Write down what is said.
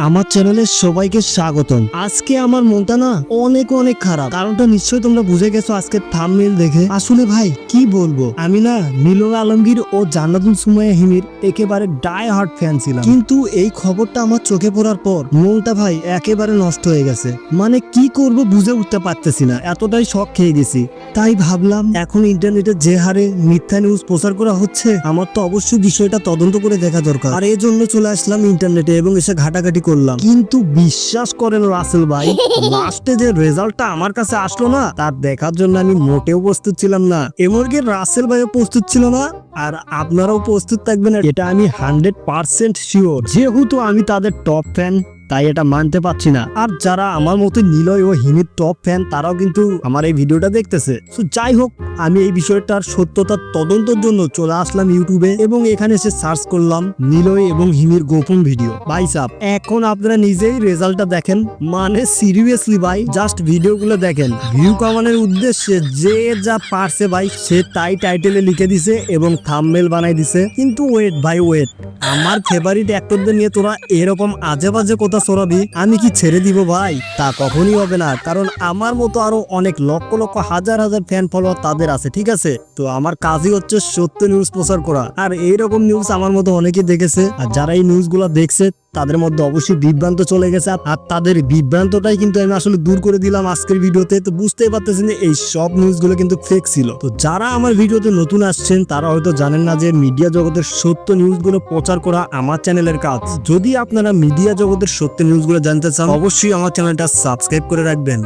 আমার চ্যানেলে সবাইকে স্বাগতম। আজকে আমার মনটা না অনেক অনেক খারাপ। কারণটা নিশ্চয়ই তোমরা বুঝে গেছো আজকে থাম্বনেল দেখে। আসলে ভাই কি বলবো, আমি না মিলন আলমগীর ও জান্নাতুল সুমাইয়া হিমির একেবারে ডাই হার্ট ফ্যান ছিলাম, কিন্তু এই খবরটা আমার চোখে পড়ার পর মনটা ভাই একেবারে নষ্ট হয়ে গেছে। মানে কি করব বুঝে উঠতে পারতেছি না, এতটাই শক খেয়ে গেছি। তাই ভাবলাম এখন ইন্টারনেটে যে হারে মিথ্যা নিউজ প্রচার করা হচ্ছে, আমার তো অবশ্যই বিষয়টা তদন্ত করে দেখা দরকার। আর এই জন্য চলে আসলাম ইন্টারনেটে এবং এসে ঘাটাঘাটি করলাম। কিন্তু বিশ্বাস করেন রাসেল ভাই, লাস্টে যে রেজাল্টটা আমার কাছে আসলো না, তার দেখার জন্য আমি মোটেও প্রস্তুত ছিলাম না। এমনকি রাসেল ভাইও প্রস্তুত ছিল না, আর আপনারাও প্রস্তুত থাকবেন এটা আমি 100% শিওর। যেহেতু আমি তাদের টপ ফ্যান, তাই এটা মানতে পারছি না। আর যারা আমার মতো নিলয় ও হিমির টপ ফ্যান, তারাও কিন্তু আমার এই ভিডিওটা দেখতেছে। তো যাই হোক, আমি এই বিষয়টার সত্যতার তদন্তের জন্য চলে আসলাম ইউটিউবে এবং এখানে এসে সার্চ করলাম নিলয় এবং হিমির গোপন ভিডিও। ভাই সাব, এখন আপনারা নিজেই রেজাল্টটা দেখেন। মানে সিরিয়াসলি ভাই, জাস্ট ভিডিওগুলো দেখেন। ভিউ কামানোর উদ্দেশ্যে যে যা পারছে ভাই, সে তাই টাইটেলে লিখে দিছে এবং থাম্বনেল বানাই দিছে। কিন্তু ওয়েট ভাই ওয়েট, আমার ফেভারিট অ্যাক্টরদের নিয়ে তোরা এরকম আজে বাজে কথা ছড়াবি, আমি কি ছেড়ে দিব ভাই? তা কখনই হবে না, কারণ আমার মতো আরো অনেক লক্ষ লক্ষ হাজার হাজার ফ্যান ফলোয়ার তাদের আছে, ঠিক আছে? তো আমার কাজই হচ্ছে সত্য নিউজ প্রচার করা, আর এইরকম নিউজ আমার মতো অনেকেই দেখেছে। আর যারা এই নিউজগুলো দেখছে তাদের মধ্যে অবশ্যই বিভ্রান্ত চলে গেছে, আর তাদের বিভ্রান্তটাই কিন্তু আমি আসলে দূর করে দিলাম আজকের ভিডিওতে। তো বুঝতেই পারতেছেন যে এই সব নিউজগুলো কিন্তু ফেক ছিল। তো যারা আমার ভিডিওতে নতুন আসছেন তারা হয়তো জানেন না যে মিডিয়া জগতের সত্য নিউজগুলো প্রচার করা আমার চ্যানেলের কাজ। যদি আপনারা মিডিয়া জগতের সত্য নিউজগুলো জানতে চান, অবশ্যই আমার চ্যানেলটা সাবস্ক্রাইব করে রাখবেন।